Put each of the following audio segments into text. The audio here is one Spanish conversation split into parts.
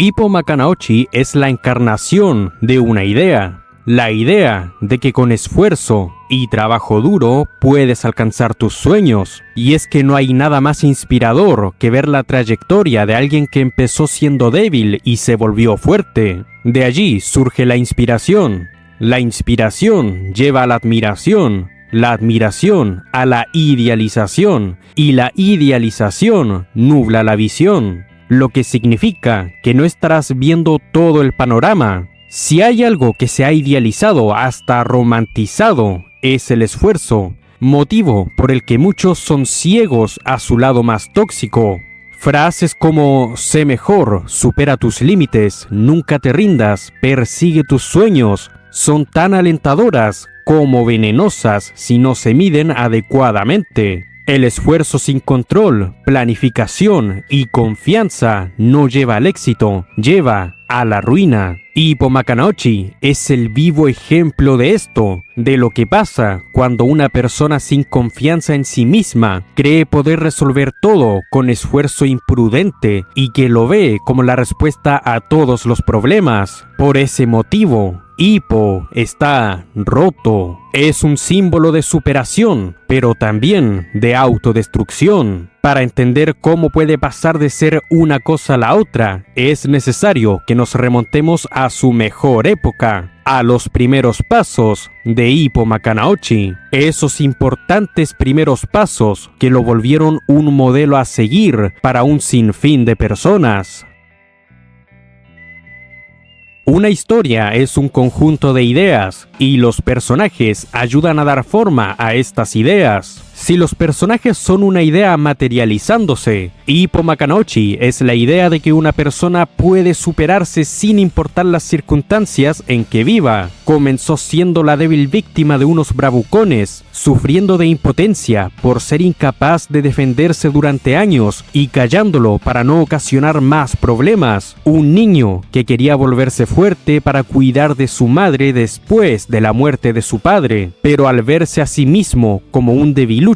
Ippo Makanaochi es la encarnación de una idea. La idea de que con esfuerzo y trabajo duro puedes alcanzar tus sueños. Y es que no hay nada más inspirador que ver la trayectoria de alguien que empezó siendo débil y se volvió fuerte. De allí surge la inspiración. La inspiración lleva a la admiración a la idealización, y la idealización nubla la visión, lo que significa que no estarás viendo todo el panorama. Si hay algo que se ha idealizado hasta romantizado, es el esfuerzo, motivo por el que muchos son ciegos a su lado más tóxico. Frases como sé mejor, supera tus límites, nunca te rindas, persigue tus sueños, son tan alentadoras como venenosas si no se miden adecuadamente. El esfuerzo sin control, planificación y confianza no lleva al éxito, lleva a la ruina. Ippo Makanaochi es el vivo ejemplo de esto, de lo que pasa cuando una persona sin confianza en sí misma cree poder resolver todo con esfuerzo imprudente y que lo ve como la respuesta a todos los problemas. Por ese motivo, Ippo está roto. Es un símbolo de superación, pero también de autodestrucción. Para entender cómo puede pasar de ser una cosa a la otra, es necesario que nos remontemos a su mejor época, a los primeros pasos de Ippo Makanaochi, esos importantes primeros pasos que lo volvieron un modelo a seguir para un sinfín de personas. Una historia es un conjunto de ideas y los personajes ayudan a dar forma a estas ideas. Si los personajes son una idea materializándose, Ippo Makanaochi es la idea de que una persona puede superarse sin importar las circunstancias en que viva. Comenzó siendo la débil víctima de unos bravucones, sufriendo de impotencia por ser incapaz de defenderse durante años y callándolo para no ocasionar más problemas. Un niño que quería volverse fuerte para cuidar de su madre después de la muerte de su padre, pero al verse a sí mismo como un debilucho,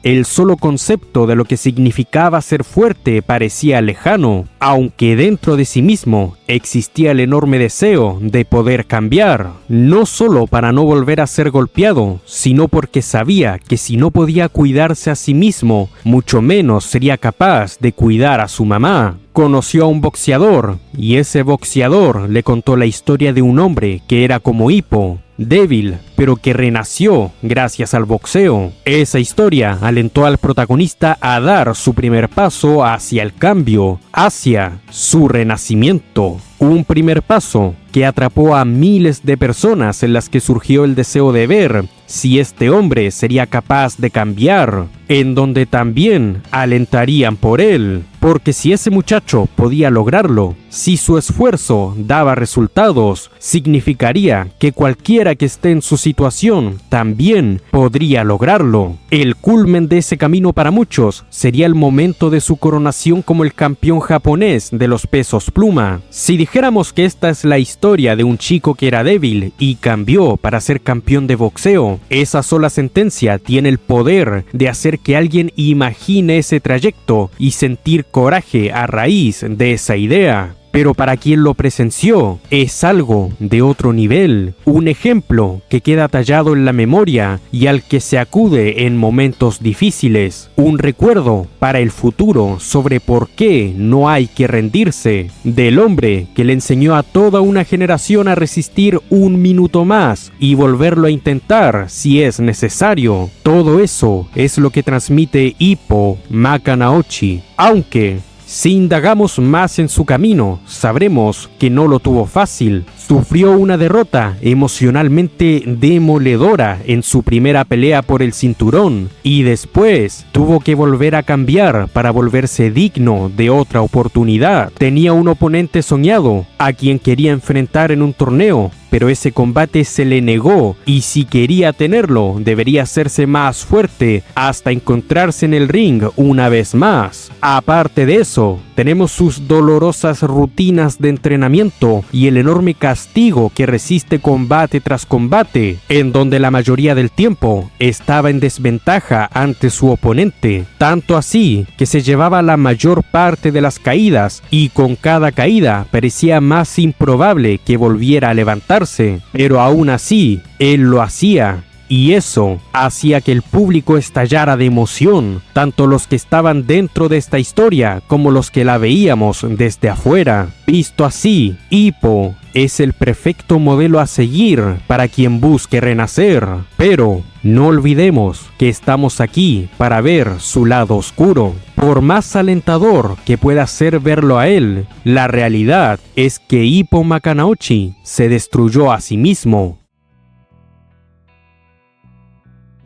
el solo concepto de lo que significaba ser fuerte parecía lejano, aunque dentro de sí mismo existía el enorme deseo de poder cambiar, no solo para no volver a ser golpeado, sino porque sabía que si no podía cuidarse a sí mismo, mucho menos sería capaz de cuidar a su mamá. Conoció a un boxeador, y ese boxeador le contó la historia de un hombre que era como Ippo, débil, pero que renació gracias al boxeo. Esa historia alentó al protagonista a dar su primer paso hacia el cambio, hacia su renacimiento. Un primer paso que atrapó a miles de personas en las que surgió el deseo de ver si este hombre sería capaz de cambiar, en donde también alentarían por él, porque si ese muchacho podía lograrlo, si su esfuerzo daba resultados, significaría que cualquiera que esté en su situación también podría lograrlo. El culmen de ese camino para muchos sería el momento de su coronación como el campeón japonés de los pesos pluma. Si dijéramos que esta es la historia de un chico que era débil y cambió para ser campeón de boxeo, esa sola sentencia tiene el poder de hacer que alguien imagine ese trayecto y sentir coraje a raíz de esa idea. Pero para quien lo presenció, es algo de otro nivel, un ejemplo que queda tallado en la memoria y al que se acude en momentos difíciles, un recuerdo para el futuro sobre por qué no hay que rendirse, del hombre que le enseñó a toda una generación a resistir un minuto más y volverlo a intentar si es necesario. Todo eso es lo que transmite Ippo Makanaochi, aunque si indagamos más en su camino, sabremos que no lo tuvo fácil. Sufrió una derrota emocionalmente demoledora en su primera pelea por el cinturón y después tuvo que volver a cambiar para volverse digno de otra oportunidad. Tenía un oponente soñado a quien quería enfrentar en un torneo, pero ese combate se le negó y si quería tenerlo debería hacerse más fuerte hasta encontrarse en el ring una vez más. Aparte de eso, tenemos sus dolorosas rutinas de entrenamiento y el enorme castigo castigo que resiste combate tras combate, en donde la mayoría del tiempo estaba en desventaja ante su oponente, tanto así que se llevaba la mayor parte de las caídas y con cada caída parecía más improbable que volviera a levantarse, pero aún así él lo hacía. Y eso hacía que el público estallara de emoción, tanto los que estaban dentro de esta historia como los que la veíamos desde afuera. Visto así, Hippo es el perfecto modelo a seguir para quien busque renacer. Pero no olvidemos que estamos aquí para ver su lado oscuro. Por más alentador que pueda ser verlo a él, la realidad es que Ippo Makanauchi se destruyó a sí mismo.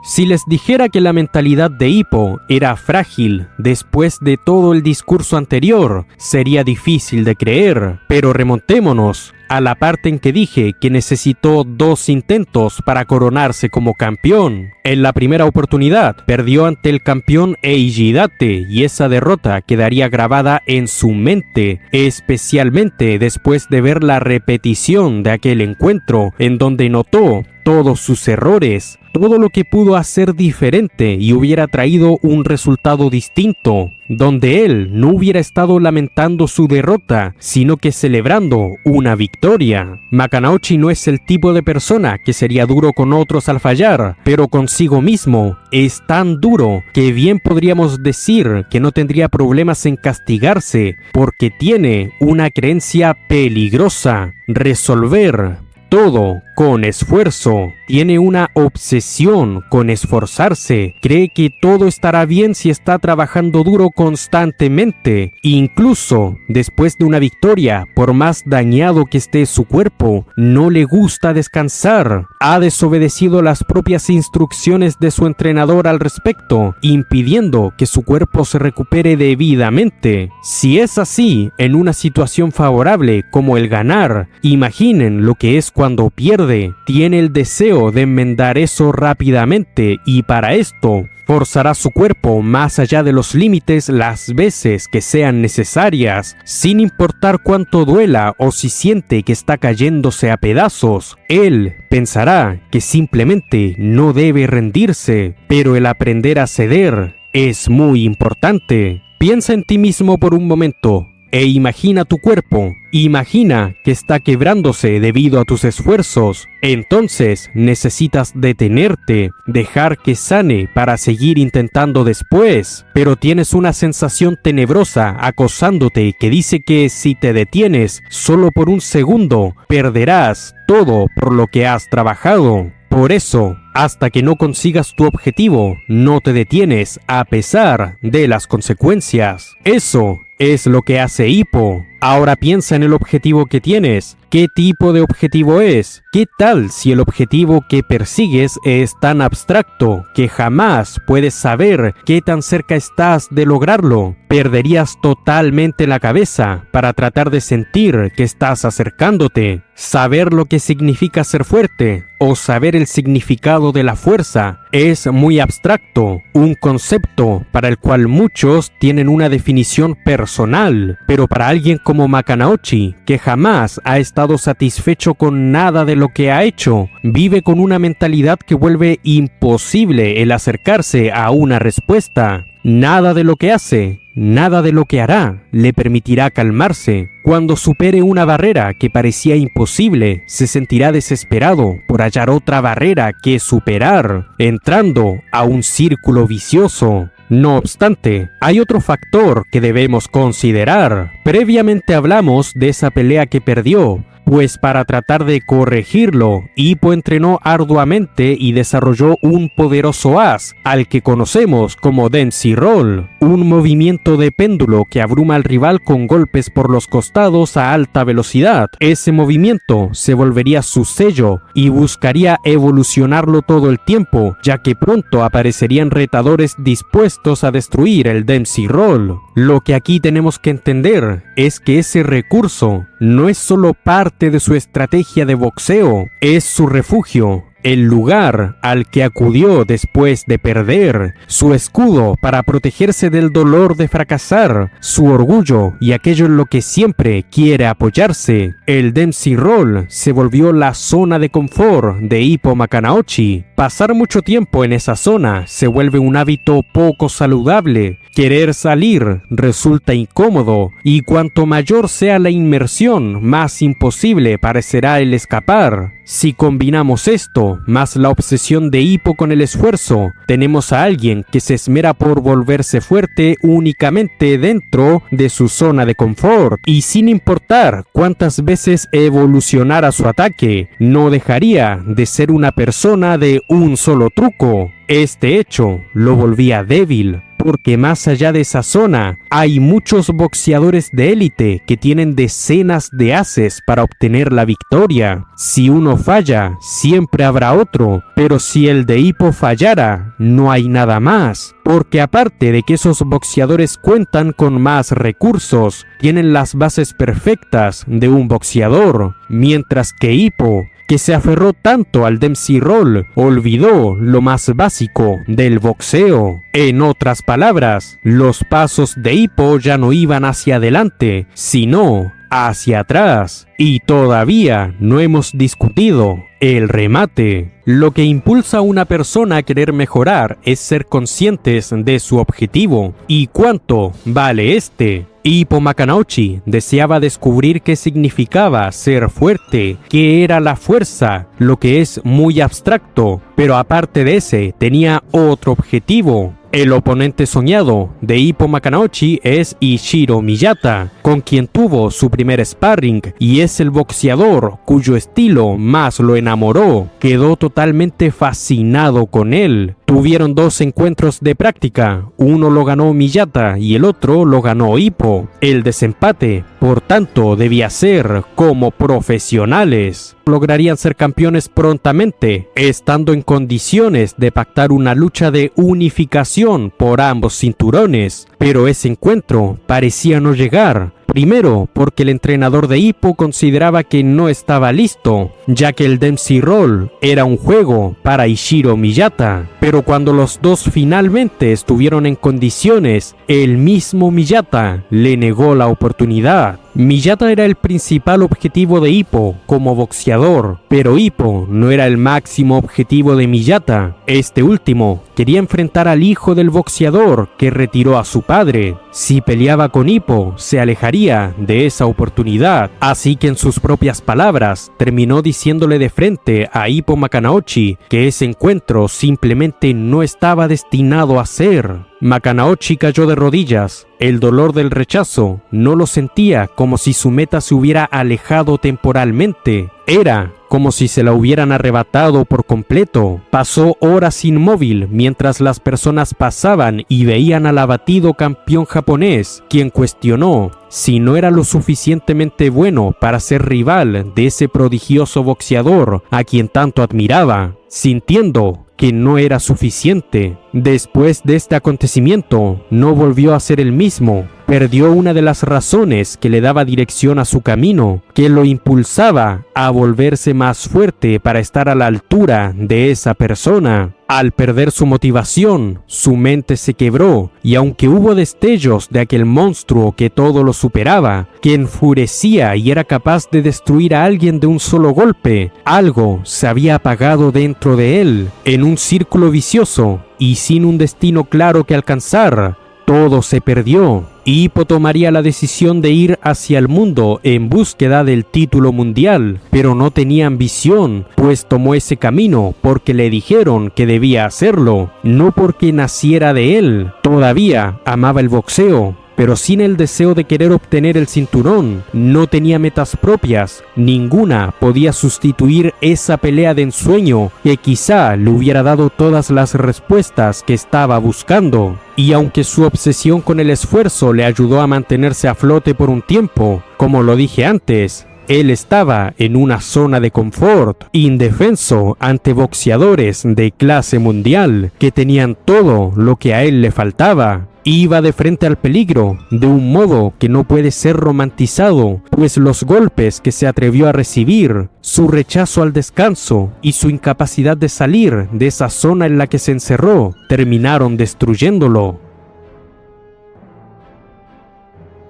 Si les dijera que la mentalidad de Hippo era frágil después de todo el discurso anterior, sería difícil de creer, pero remontémonos a la parte en que dije que necesitó 2 intentos para coronarse como campeón. En la primera oportunidad perdió ante el campeón Eiji Date y esa derrota quedaría grabada en su mente, especialmente después de ver la repetición de aquel encuentro en donde notó todos sus errores, todo lo que pudo hacer diferente y hubiera traído un resultado distinto, donde él no hubiera estado lamentando su derrota, sino que celebrando una victoria. Makanauchi no es el tipo de persona que sería duro con otros al fallar, pero consigo mismo es tan duro que bien podríamos decir que no tendría problemas en castigarse, porque tiene una creencia peligrosa: resolver todo con esfuerzo. Tiene una obsesión con esforzarse. Cree que todo estará bien si está trabajando duro constantemente. Incluso después de una victoria, por más dañado que esté su cuerpo, no le gusta descansar. Ha desobedecido las propias instrucciones de su entrenador al respecto, impidiendo que su cuerpo se recupere debidamente. Si es así en una situación favorable como el ganar, imaginen lo que es cuando pierde. Tiene el deseo de enmendar eso rápidamente y para esto forzará su cuerpo más allá de los límites las veces que sean necesarias, sin importar cuánto duela o si siente que está cayéndose a pedazos. Él pensará que simplemente no debe rendirse, pero el aprender a ceder es muy importante. Piensa en ti mismo por un momento e imagina tu cuerpo. Imagina que está quebrándose debido a tus esfuerzos. Entonces necesitas detenerte, dejar que sane para seguir intentando después. Pero tienes una sensación tenebrosa acosándote que dice que si te detienes solo por un segundo, perderás todo por lo que has trabajado. Por eso, hasta que no consigas tu objetivo, no te detienes a pesar de las consecuencias. Eso es lo que hace Hippo. Ahora piensa en el objetivo que tienes. ¿Qué tipo de objetivo es? ¿Qué tal si el objetivo que persigues es tan abstracto que jamás puedes saber qué tan cerca estás de lograrlo? Perderías totalmente la cabeza para tratar de sentir que estás acercándote. Saber lo que significa ser fuerte o saber el significado de la fuerza es muy abstracto, un concepto para el cual muchos tienen una definición personal, pero para alguien como Makanauchi, que jamás ha estado satisfecho con nada de lo que ha hecho, vive con una mentalidad que vuelve imposible el acercarse a una respuesta. Nada de lo que hace, nada de lo que hará le permitirá calmarse. Cuando supere una barrera que parecía imposible, se sentirá desesperado por hallar otra barrera que superar, entrando a un círculo vicioso. No obstante, hay otro factor que debemos considerar. Previamente hablamos de esa pelea que perdió, pues para tratar de corregirlo, Hippo entrenó arduamente y desarrolló un poderoso as, al que conocemos como Densei Roll, un movimiento de péndulo que abruma al rival con golpes por los costados a alta velocidad. Ese movimiento se volvería su sello y buscaría evolucionarlo todo el tiempo, ya que pronto aparecerían retadores dispuestos a destruir el Densei Roll. Lo que aquí tenemos que entender es que ese recurso no es solo parte de su estrategia de boxeo, es su refugio, el lugar al que acudió después de perder, su escudo para protegerse del dolor de fracasar, su orgullo y aquello en lo que siempre quiere apoyarse. El Dempsey Roll se volvió la zona de confort de Ippo Makanaochi. Pasar mucho tiempo en esa zona se vuelve un hábito poco saludable. Querer salir resulta incómodo y cuanto mayor sea la inmersión, más imposible parecerá el escapar. Si combinamos esto, más la obsesión de Ippo con el esfuerzo, tenemos a alguien que se esmera por volverse fuerte únicamente dentro de su zona de confort y sin importar cuántas veces evolucionara su ataque, no dejaría de ser una persona de un solo truco. Este hecho lo volvía débil, porque más allá de esa zona, hay muchos boxeadores de élite que tienen decenas de ases para obtener la victoria. Si uno falla, siempre habrá otro, pero si el de Ippo fallara, no hay nada más. Porque aparte de que esos boxeadores cuentan con más recursos, tienen las bases perfectas de un boxeador, mientras que Ippo, que se aferró tanto al Dempsey Roll, olvidó lo más básico del boxeo. En otras palabras, los pasos de Ippo ya no iban hacia adelante, sino hacia atrás. Y todavía no hemos discutido el remate. Lo que impulsa a una persona a querer mejorar es ser conscientes de su objetivo y cuánto vale este. Ippo Makanaochi deseaba descubrir qué significaba ser fuerte, qué era la fuerza, lo que es muy abstracto, pero aparte de ese tenía otro objetivo. El oponente soñado de Ippo Makanaochi es Ishiro Miyata, con quien tuvo su primer sparring, y es el boxeador cuyo estilo más lo enamoró. Quedó totalmente fascinado con él. Tuvieron dos encuentros de práctica, uno lo ganó Miyata y el otro lo ganó Ippo. El desempate, por tanto, debía ser como profesionales. Lograrían ser campeones prontamente, estando en condiciones de pactar una lucha de unificación por ambos cinturones, pero ese encuentro parecía no llegar. Primero, porque el entrenador de Ippo consideraba que no estaba listo, ya que el Dempsey Roll era un juego para Ishiro Miyata. Pero cuando los dos finalmente estuvieron en condiciones, el mismo Miyata le negó la oportunidad. Miyata era el principal objetivo de Ippo como boxeador, pero Ippo no era el máximo objetivo de Miyata. Este último quería enfrentar al hijo del boxeador que retiró a su padre. Si peleaba con Ippo, se alejaría de esa oportunidad. Así que en sus propias palabras, terminó diciéndole de frente a Ippo Makanaochi que ese encuentro simplemente no estaba destinado a ser. Makanaochi cayó de rodillas. El dolor del rechazo no lo sentía como si su meta se hubiera alejado temporalmente. Era como si se la hubieran arrebatado por completo. Pasó horas inmóvil mientras las personas pasaban y veían al abatido campeón japonés, quien cuestionó si no era lo suficientemente bueno para ser rival de ese prodigioso boxeador a quien tanto admiraba, sintiendo que no era suficiente. Después de este acontecimiento, no volvió a ser el mismo. Perdió una de las razones que le daba dirección a su camino, que lo impulsaba a volverse más fuerte para estar a la altura de esa persona. Al perder su motivación, su mente se quebró, y aunque hubo destellos de aquel monstruo que todo lo superaba, que enfurecía y era capaz de destruir a alguien de un solo golpe, algo se había apagado dentro de él, en un círculo vicioso, y sin un destino claro que alcanzar. Todo se perdió. Ippo tomaría la decisión de ir hacia el mundo en búsqueda del título mundial, pero no tenía ambición, pues tomó ese camino porque le dijeron que debía hacerlo, no porque naciera de él. Todavía amaba el boxeo, pero sin el deseo de querer obtener el cinturón. No tenía metas propias, ninguna podía sustituir esa pelea de ensueño que quizá le hubiera dado todas las respuestas que estaba buscando. Y aunque su obsesión con el esfuerzo le ayudó a mantenerse a flote por un tiempo, como lo dije antes, él estaba en una zona de confort, indefenso ante boxeadores de clase mundial que tenían todo lo que a él le faltaba. Iba de frente al peligro, de un modo que no puede ser romantizado, pues los golpes que se atrevió a recibir, su rechazo al descanso y su incapacidad de salir de esa zona en la que se encerró, terminaron destruyéndolo.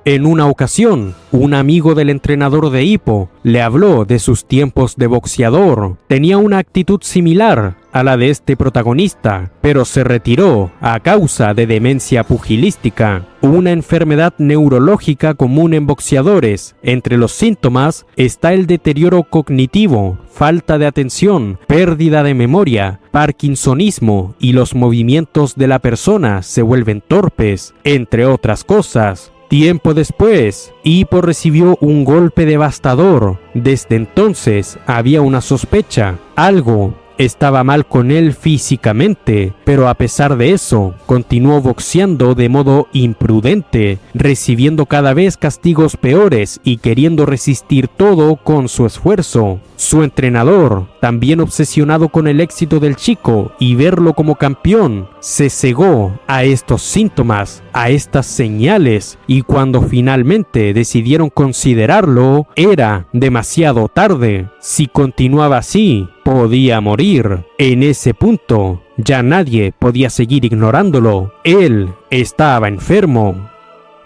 En una ocasión, un amigo del entrenador de Hippo le habló de sus tiempos de boxeador. Tenía una actitud similar a la de este protagonista, pero se retiró a causa de demencia pugilística, una enfermedad neurológica común en boxeadores. Entre los síntomas está el deterioro cognitivo, falta de atención, pérdida de memoria, parkinsonismo y los movimientos de la persona se vuelven torpes, entre otras cosas. Tiempo después, Hippo recibió un golpe devastador. Desde entonces había una sospecha. Algo estaba mal con él físicamente, pero a pesar de eso, continuó boxeando de modo imprudente, recibiendo cada vez castigos peores y queriendo resistir todo con su esfuerzo. Su entrenador, también obsesionado con el éxito del chico y verlo como campeón, se cegó a estos síntomas, a estas señales, y cuando finalmente decidieron considerarlo, era demasiado tarde. Si continuaba así, podía morir. En ese punto, ya nadie podía seguir ignorándolo. Él estaba enfermo.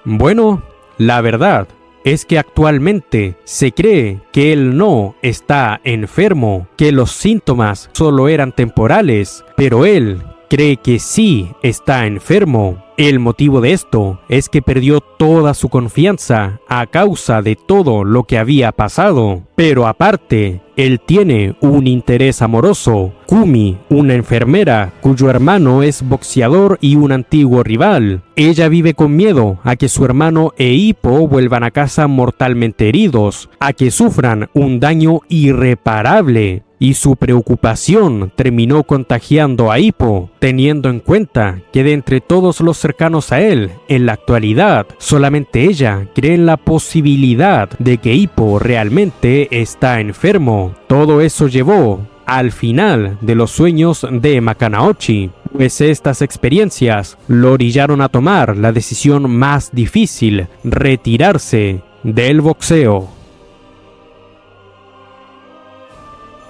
Bueno, la verdad es que actualmente se cree que él no está enfermo, que los síntomas solo eran temporales, pero él cree que sí está enfermo. El motivo de esto es que perdió toda su confianza a causa de todo lo que había pasado. Pero aparte, él tiene un interés amoroso, Kumi, una enfermera cuyo hermano es boxeador y un antiguo rival. Ella vive con miedo a que su hermano e Hippo vuelvan a casa mortalmente heridos, a que sufran un daño irreparable. Y su preocupación terminó contagiando a Hippo, teniendo en cuenta que de entre todos los cercanos a él, en la actualidad, solamente ella cree en la posibilidad de que Hippo realmente está enfermo. Todo eso llevó al final de los sueños de Makanaochi, pues estas experiencias lo orillaron a tomar la decisión más difícil: retirarse del boxeo.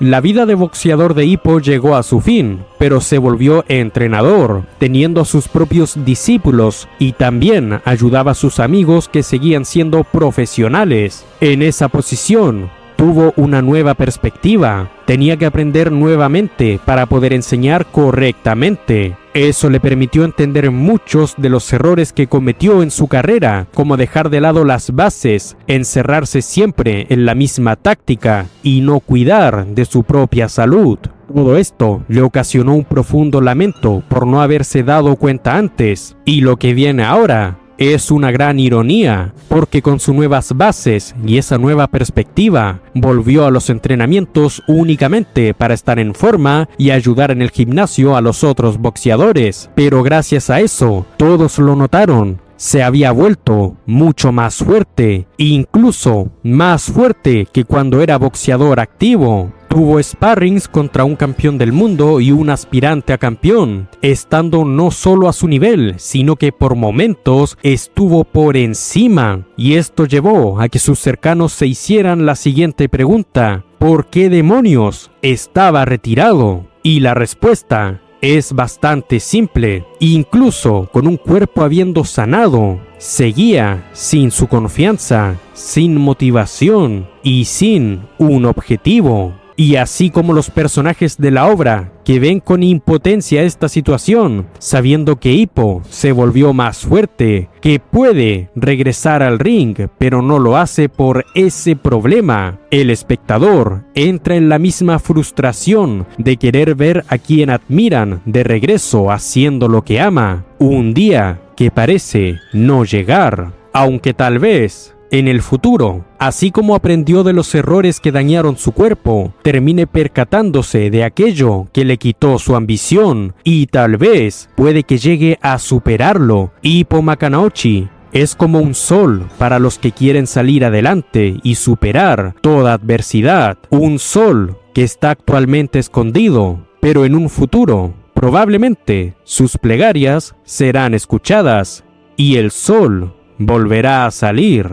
La vida de boxeador de Hippo llegó a su fin, pero se volvió entrenador, teniendo sus propios discípulos y también ayudaba a sus amigos que seguían siendo profesionales. En esa posición, tuvo una nueva perspectiva. Tenía que aprender nuevamente para poder enseñar correctamente. Eso le permitió entender muchos de los errores que cometió en su carrera, como dejar de lado las bases, encerrarse siempre en la misma táctica y no cuidar de su propia salud. Todo esto le ocasionó un profundo lamento por no haberse dado cuenta antes, y lo que viene ahora es una gran ironía, porque con sus nuevas bases y esa nueva perspectiva, volvió a los entrenamientos únicamente para estar en forma y ayudar en el gimnasio a los otros boxeadores. Pero gracias a eso, todos lo notaron. Se había vuelto mucho más fuerte, incluso más fuerte que cuando era boxeador activo. Tuvo sparrings contra un campeón del mundo y un aspirante a campeón, estando no solo a su nivel, sino que por momentos estuvo por encima. Y esto llevó a que sus cercanos se hicieran la siguiente pregunta: ¿por qué demonios estaba retirado? Y la respuesta es bastante simple. Incluso con un cuerpo habiendo sanado, seguía sin su confianza, sin motivación y sin un objetivo. Y así como los personajes de la obra, que ven con impotencia esta situación, sabiendo que Hippo se volvió más fuerte, que puede regresar al ring, pero no lo hace por ese problema, el espectador entra en la misma frustración de querer ver a quien admiran de regreso haciendo lo que ama, un día que parece no llegar, aunque tal vez en el futuro, así como aprendió de los errores que dañaron su cuerpo, termine percatándose de aquello que le quitó su ambición y tal vez puede que llegue a superarlo. Hippo Makanaochi es como un sol para los que quieren salir adelante y superar toda adversidad, un sol que está actualmente escondido, pero en un futuro probablemente sus plegarias serán escuchadas y el sol volverá a salir.